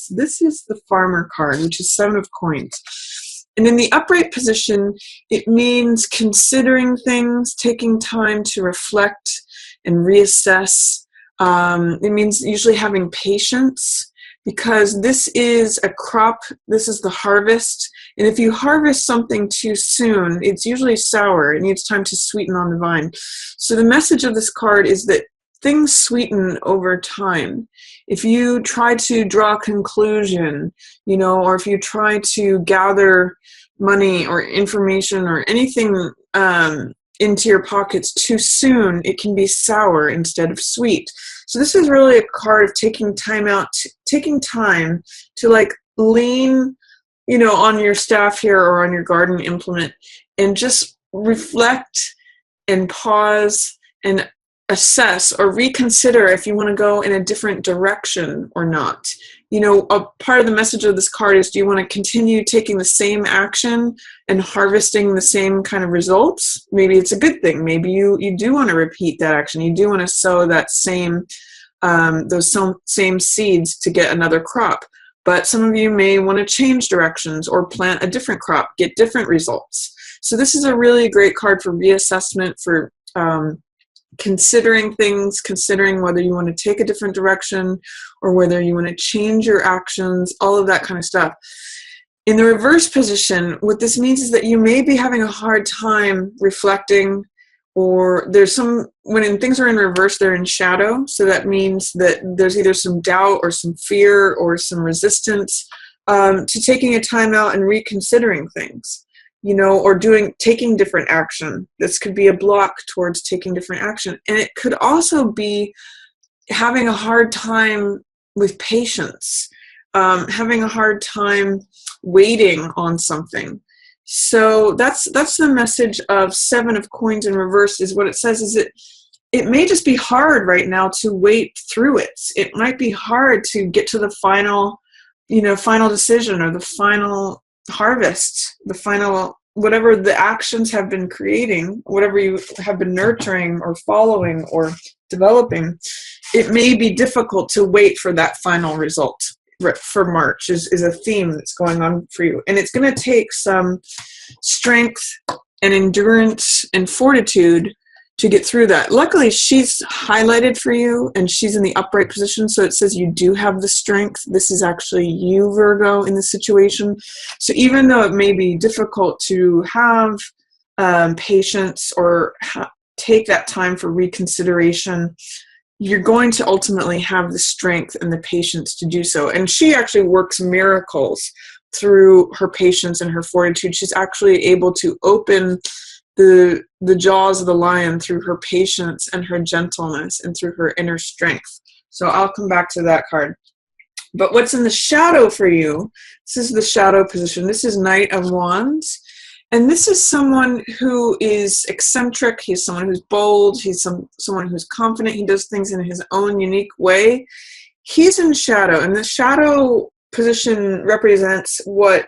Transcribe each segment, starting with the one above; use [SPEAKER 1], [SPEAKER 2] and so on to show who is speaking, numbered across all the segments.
[SPEAKER 1] This is the Farmer card, which is 7 of Coins. And in the upright position, it means considering things, taking time to reflect and reassess. It means usually having patience, because this is a crop, this is the harvest. And if you harvest something too soon, it's usually sour. It needs time to sweeten on the vine. So the message of this card is that things sweeten over time. If you try to draw a conclusion, or if you try to gather money or information or anything into your pockets too soon, it can be sour instead of sweet. So this is really a card of taking time to like lean, on your staff here or on your garden implement and just reflect and pause and assess or reconsider if you want to go in a different direction or not. A part of the message of this card is, do you want to continue taking the same action and harvesting the same kind of results? Maybe it's a good thing. Maybe you do want to repeat that action. You do want to sow that same seeds to get another crop. But some of you may want to change directions or plant a different crop, get different results. So this is a really great card for reassessment, for considering things, considering whether you want to take a different direction or whether you want to change your actions, all of that kind of stuff. In the reverse position, what this means is that you may be having a hard time reflecting, or when things are in reverse, they're in shadow. So that means that there's either some doubt or some fear or some resistance to taking a time out and reconsidering things. Or taking different action. This could be a block towards taking different action. And it could also be having a hard time with patience, having a hard time waiting on something. So that's the message of 7 of Coins in reverse. Is what it says is it may just be hard right now to wait through it. It might be hard to get to the final decision or the final harvest, the final, whatever the actions have been creating, whatever you have been nurturing or following or developing. It may be difficult to wait for that final result. For March is a theme that's going on for you. And it's going to take some strength and endurance and fortitude to get through that. Luckily, she's highlighted for you and she's in the upright position, so it says you do have the strength. This is actually you, Virgo, in the situation. So even though it may be difficult to have patience or take that time for reconsideration, you're going to ultimately have the strength and the patience to do so. And she actually works miracles through her patience and her fortitude. She's actually able to open the jaws of the lion through her patience and her gentleness and through her inner strength. So I'll come back to that card. But what's in the shadow for you, this is the shadow position. This is Knight of Wands. And this is someone who is eccentric. He's someone who's bold. He's someone who's confident. He does things in his own unique way. He's in shadow. And the shadow position represents what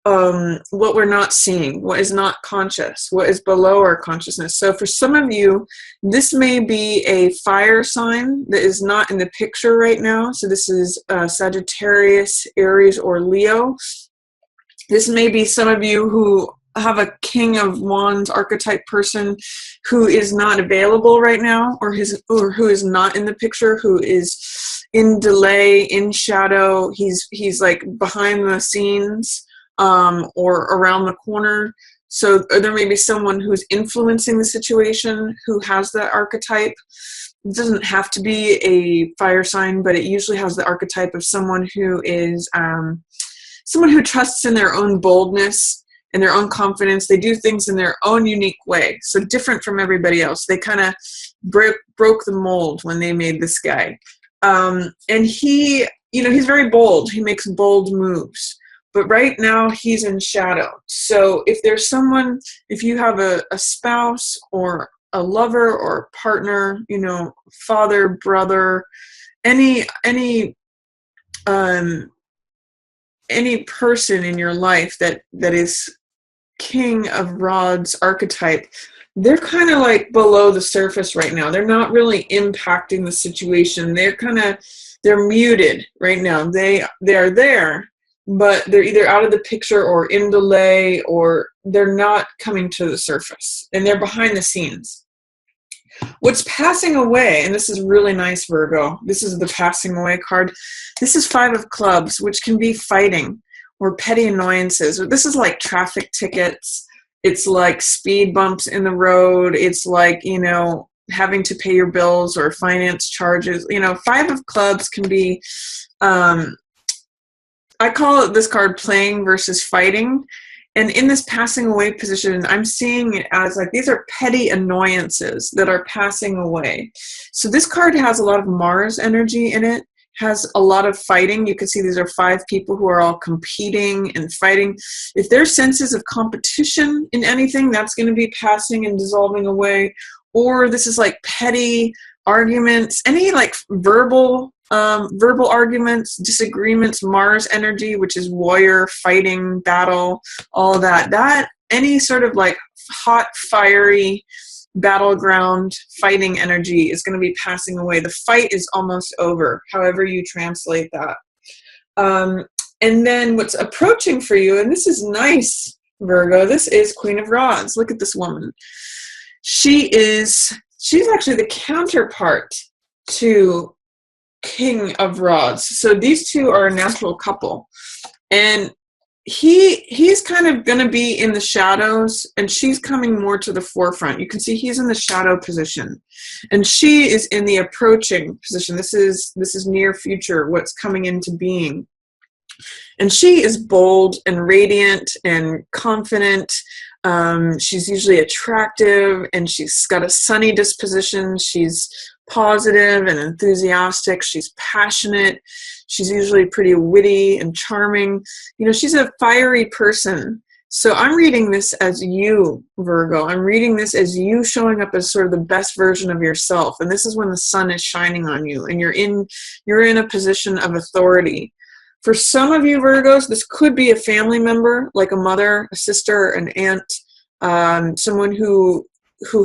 [SPEAKER 1] we're not seeing, what is not conscious, what is below our consciousness. So for some of you, this may be a fire sign that is not in the picture right now. So this is Sagittarius, Aries, or Leo. This may be some of you who have a King of Wands archetype person who is not available right now, or who is not in the picture, who is in delay, in shadow. He's like behind the scenes. Or around the corner. So there may be someone who's influencing the situation who has that archetype. It doesn't have to be a fire sign, but it usually has the archetype of someone who is someone who trusts in their own boldness and their own confidence. They do things in their own unique way, so different from everybody else. They kind of broke the mold when they made this guy. And he's very bold. He makes bold moves. But right now he's in shadow. So if there's someone, if you have a spouse or a lover or a partner, father, brother, any person in your life that is King of Rods archetype, they're kind of like below the surface right now. They're not really impacting the situation. They're muted right now. They are there, but they're either out of the picture or in delay, or they're not coming to the surface, and they're behind the scenes. What's passing away, and this is really nice, Virgo. This is the passing away card. This is 5 of clubs, which can be fighting or petty annoyances. This is like traffic tickets. It's like speed bumps in the road. It's like, having to pay your bills or finance charges. 5 of clubs can be, I call it this card playing versus fighting. And in this passing away position, I'm seeing it as like these are petty annoyances that are passing away. So this card has a lot of Mars energy in it, has a lot of fighting. You can see these are 5 people who are all competing and fighting. If there's senses of competition in anything, that's going to be passing and dissolving away. Or this is like petty arguments, any like verbal arguments, disagreements, Mars energy, which is warrior, fighting, battle, all of that. Any sort of like hot, fiery, battleground fighting energy is going to be passing away. The fight is almost over, however you translate that. And then what's approaching for you, and this is nice, Virgo, this is Queen of Rods. Look at this woman. She's actually the counterpart to King of Rods. So these two are a natural couple. And he's kind of going to be in the shadows, and she's coming more to the forefront. You can see he's in the shadow position, and she is in the approaching position. This is near future, what's coming into being. And she is bold and radiant and confident. She's usually attractive, and she's got a sunny disposition. She's positive and enthusiastic. She's passionate. She's usually pretty witty and charming. She's a fiery person. So I'm reading this as you, Virgo. I'm reading this as you showing up as sort of the best version of yourself. And this is when the sun is shining on you, and you're in a position of authority. For some of you Virgos, this could be a family member, like a mother, a sister, an aunt, someone who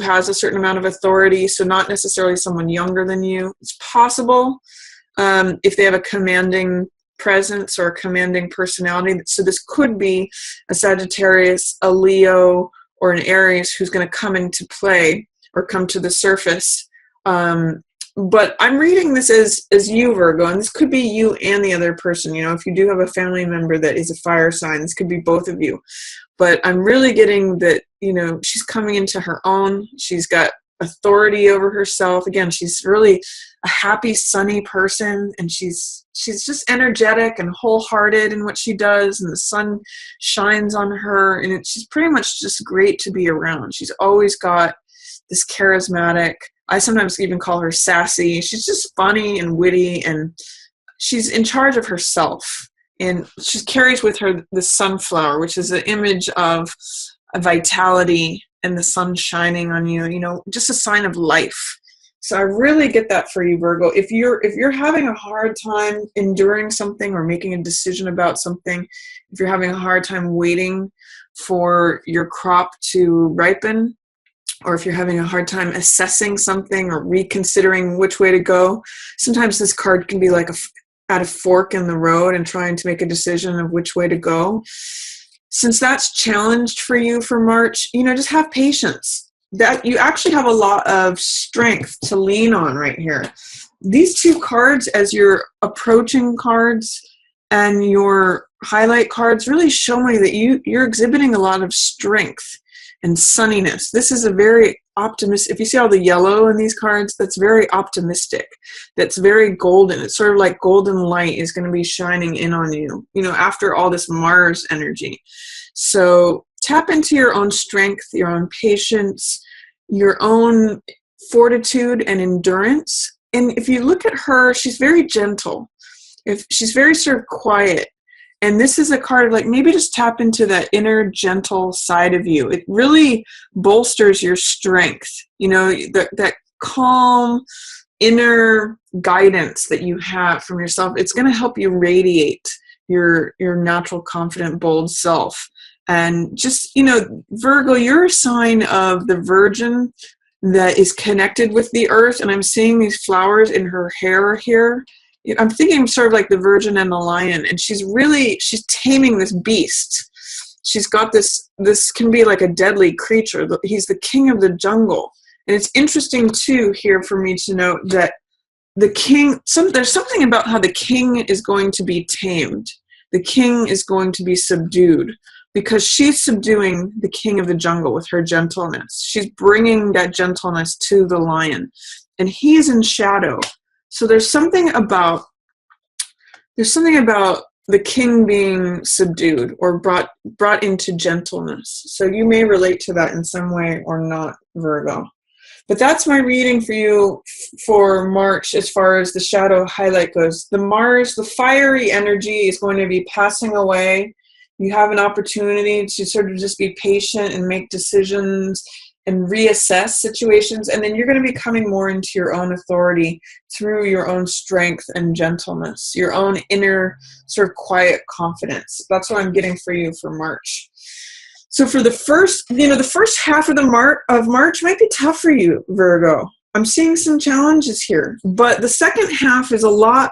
[SPEAKER 1] has a certain amount of authority, so not necessarily someone younger than you. It's possible if they have a commanding presence or a commanding personality. So this could be a Sagittarius, a Leo, or an Aries who's going to come into play or come to the surface. But I'm reading this as you, Virgo, and this could be you and the other person. If you do have a family member that is a fire sign, this could be both of you. But I'm really getting that, she's coming into her own. She's got authority over herself. Again, she's really a happy, sunny person, and she's just energetic and wholehearted in what she does, and the sun shines on her, and she's pretty much just great to be around. She's always got this charismatic, I sometimes even call her sassy. She's just funny and witty, and she's in charge of herself. And she carries with her the sunflower, which is an image of a vitality and the sun shining on you, just a sign of life. So I really get that for you, Virgo. If you're having a hard time enduring something or making a decision about something, if you're having a hard time waiting for your crop to ripen, or if you're having a hard time assessing something or reconsidering which way to go, sometimes this card can be like at a fork in the road and trying to make a decision of which way to go. Since that's challenged for you for March, just have patience. That you actually have a lot of strength to lean on right here. These two cards, as your approaching cards and your highlight cards, really show me that you're exhibiting a lot of strength and sunniness. This is a very optimistic, if you see all the yellow in these cards, that's very optimistic. That's very golden. It's sort of like golden light is going to be shining in on you, after all this Mars energy. So tap into your own strength, your own patience, your own fortitude and endurance. And if you look at her, she's very gentle. If she's very sort of quiet. And this is a card of like, maybe just tap into that inner gentle side of you. It really bolsters your strength, that calm inner guidance that you have from yourself. It's going to help you radiate your natural, confident, bold self. And just, you know, Virgo, you're a sign of the Virgin that is connected with the earth. And I'm seeing these flowers in her hair here. I'm thinking sort of like the Virgin and the Lion. And she's taming this beast. She's got this can be like a deadly creature. He's the king of the jungle. And it's interesting too here for me to note that the king, there's something about how the king is going to be tamed. The king is going to be subdued because she's subduing the king of the jungle with her gentleness. She's bringing that gentleness to the lion, and he's in shadow. So there's something about the king being subdued or brought into gentleness. So you may relate to that in some way or not, Virgo. But that's my reading for you for March as far as the shadow highlight goes. The fiery energy is going to be passing away. You have an opportunity to sort of just be patient and make decisions and reassess situations. And then you're going to be coming more into your own authority through your own strength and gentleness, your own inner sort of quiet confidence. That's what I'm getting for you for March. So for the first half of March might be tough for you, Virgo. I'm seeing some challenges here, but the second half is a lot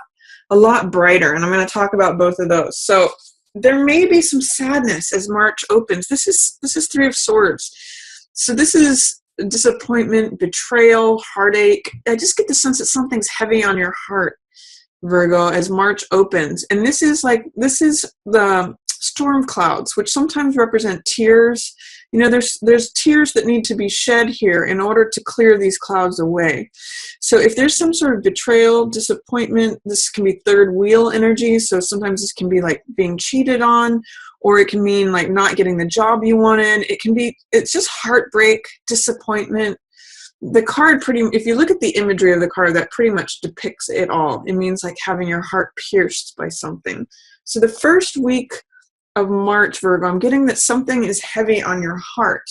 [SPEAKER 1] brighter, and I'm going to talk about both of those. So there may be some sadness as March opens. This is Three of Swords. So this is disappointment, betrayal, heartache. I just get the sense that something's heavy on your heart, Virgo, as March opens. And this is the storm clouds, which sometimes represent tears. You know, there's tears that need to be shed here in order to clear these clouds away. So if there's some sort of betrayal, disappointment, this can be third wheel energy. So sometimes this can be like being cheated on, or it can mean like not getting the job you wanted. It's just heartbreak, disappointment. The card if you look at the imagery of the card, that pretty much depicts it all. It means like having your heart pierced by something. So the first week of March, Virgo, I'm getting that something is heavy on your heart.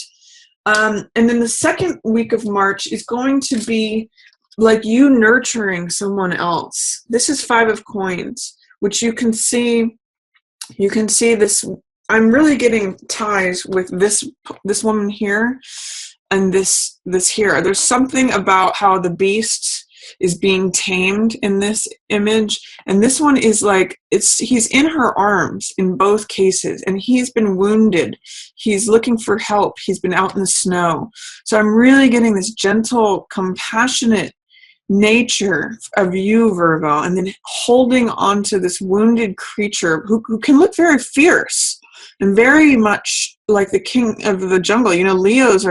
[SPEAKER 1] And then the second week of March is going to be like you nurturing someone else. This is Five of Coins, which you can see this. I'm really getting ties with this woman here and this here. There's something about how the beast is being tamed in this image, and this one is like he's in her arms in both cases, and he's been wounded. He's looking for help. He's been out in the snow. So I'm really getting this gentle, compassionate nature of you, Virgo, and then holding on to this wounded creature who can look very fierce and very much like the king of the jungle. You know, Leos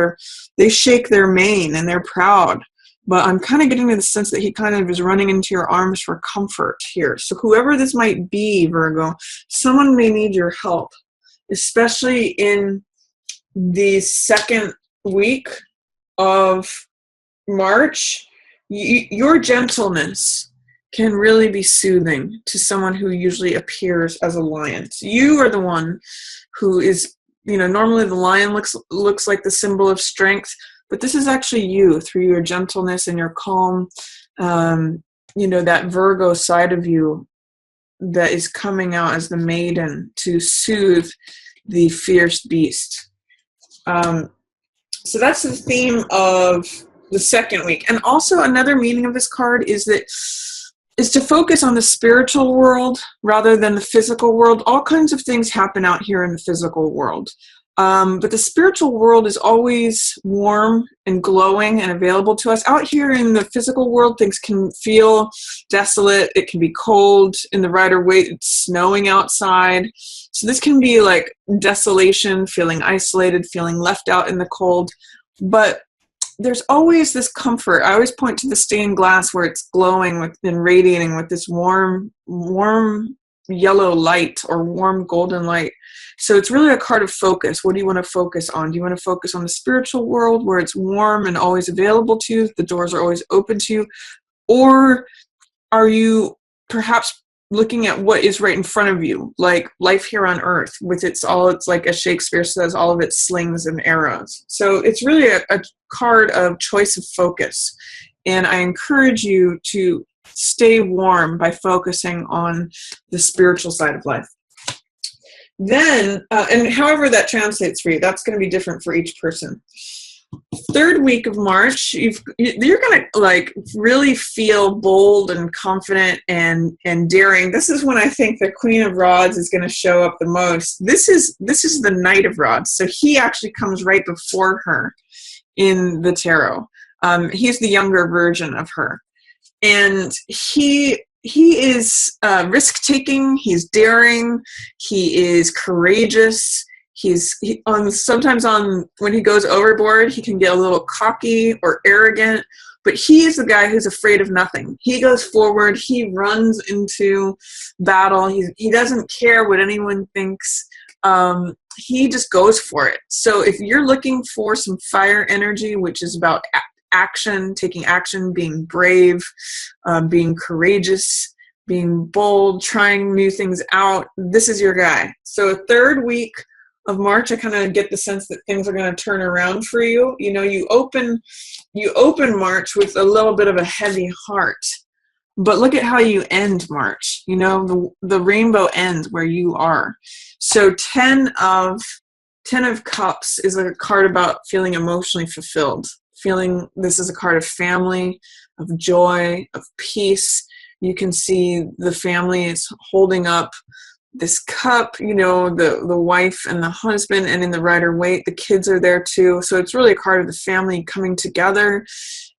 [SPEAKER 1] they shake their mane and they're proud. But I'm kind of getting to the sense that he kind of is running into your arms for comfort here. So whoever this might be, Virgo, someone may need your help, especially in the second week of March. Your gentleness can really be soothing to someone who usually appears as a lion. So you are the one who is, you know, normally the lion looks like the symbol of strength, but this is actually you through your gentleness and your calm, you know, that Virgo side of you that is coming out as the maiden to soothe the fierce beast. So that's the theme of the second week. And also another meaning of this card is to focus on the spiritual world rather than the physical world. All kinds of things happen out here in the physical world. But the spiritual world is always warm and glowing and available to us. Out here in the physical world, things can feel desolate. It can be cold in the Rider-Waite. It's snowing outside. So this can be like desolation, feeling isolated, feeling left out in the cold. But there's always this comfort. I always point to the stained glass where it's glowing and radiating with this warm yellow light or warm golden light. So it's really a card of focus. What do you want to focus on? Do you want to focus on the spiritual world where it's warm and always available to you? The doors are always open to you. Or are you perhaps looking at what is right in front of you, like life here on earth with it's like as Shakespeare says, all of its slings and arrows. So it's really a card of choice of focus. And I encourage you to stay warm by focusing on the spiritual side of life. Then, and however that translates for you, that's going to be different for each person. Third week of March, you're going to like really feel bold and confident and daring. This is when I think the Queen of Rods is going to show up the most. This is the Knight of Rods, so he actually comes right before her in the tarot. He's the younger version of her, and he is risk-taking. He's daring. He is courageous. Sometimes when he goes overboard, he can get a little cocky or arrogant, but he is the guy who's afraid of nothing. He goes forward. He runs into battle. He doesn't care what anyone thinks. He just goes for it. So if you're looking for some fire energy, which is about action, taking action, being brave, being courageous, being bold, trying new things out, this is your guy. So third week of March, I kind of get the sense that things are going to turn around for you. You know, you open March with a little bit of a heavy heart, but look at how you end March. You know, the rainbow ends where you are. So 10 of Cups is a card about feeling emotionally fulfilled. This is a card of family, of joy, of peace. You can see the family is holding up this cup, you know, the wife and the husband, and in the Rider-Waite, the kids are there too. So it's really a card of the family coming together.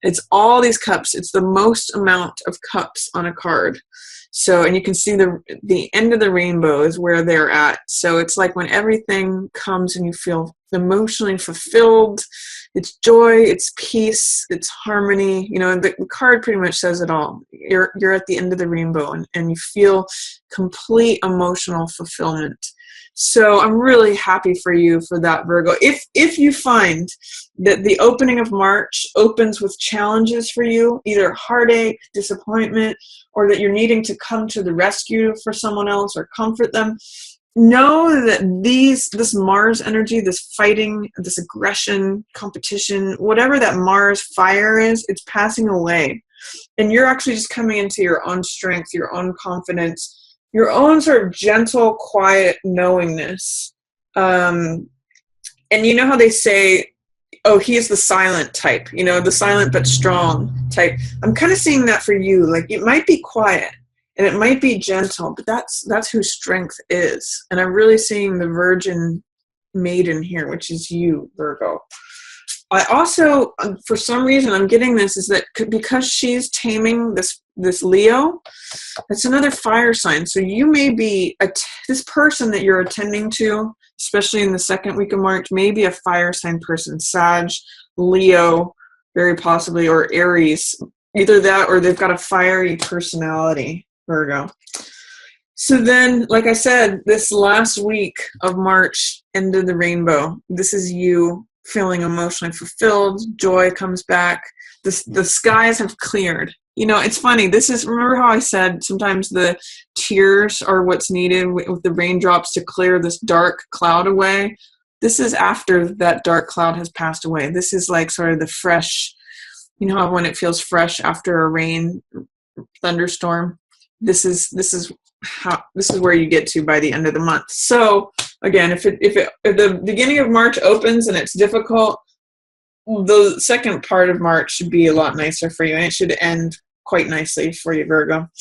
[SPEAKER 1] It's all these cups. It's the most amount of cups on a card. So, and you can see the end of the rainbow is where they're at. So it's like when everything comes and you feel emotionally fulfilled, it's joy, it's peace, it's harmony. You know, the card pretty much says it all. You're at the end of the rainbow and you feel complete emotional fulfillment. So I'm really happy for you for that, Virgo. If you find that the opening of March opens with challenges for you, either heartache, disappointment, or that you're needing to come to the rescue for someone else or comfort them, know that this Mars energy, this fighting, this aggression, competition, whatever that Mars fire is, it's passing away. And you're actually just coming into your own strength, your own confidence, your own sort of gentle, quiet knowingness. And you know how they say, oh, he's the silent type, you know, the silent but strong type. I'm kind of seeing that for you. Like, it might be quiet and it might be gentle, but that's who strength is. And I'm really seeing the Virgin Maiden here, which is you, Virgo. I also, for some reason, I'm getting this, is that because she's taming this Leo, it's another fire sign. So you may be, this person that you're attending to, especially in the second week of March, may be a fire sign person, Sag, Leo, very possibly, or Aries. Either that or they've got a fiery personality, Virgo. So then, like I said, this last week of March, end of the rainbow, this is you feeling emotionally fulfilled, joy comes back, the skies have cleared. You know, it's funny, remember how I said sometimes the tears are what's needed with the raindrops to clear this dark cloud away? This is after that dark cloud has passed away. This is like sort of the fresh, you know, when it feels fresh after a rain thunderstorm. This is where you get to by the end of the month. So again, if the beginning of March opens and it's difficult, the second part of March should be a lot nicer for you, and it should end quite nicely for you, Virgo.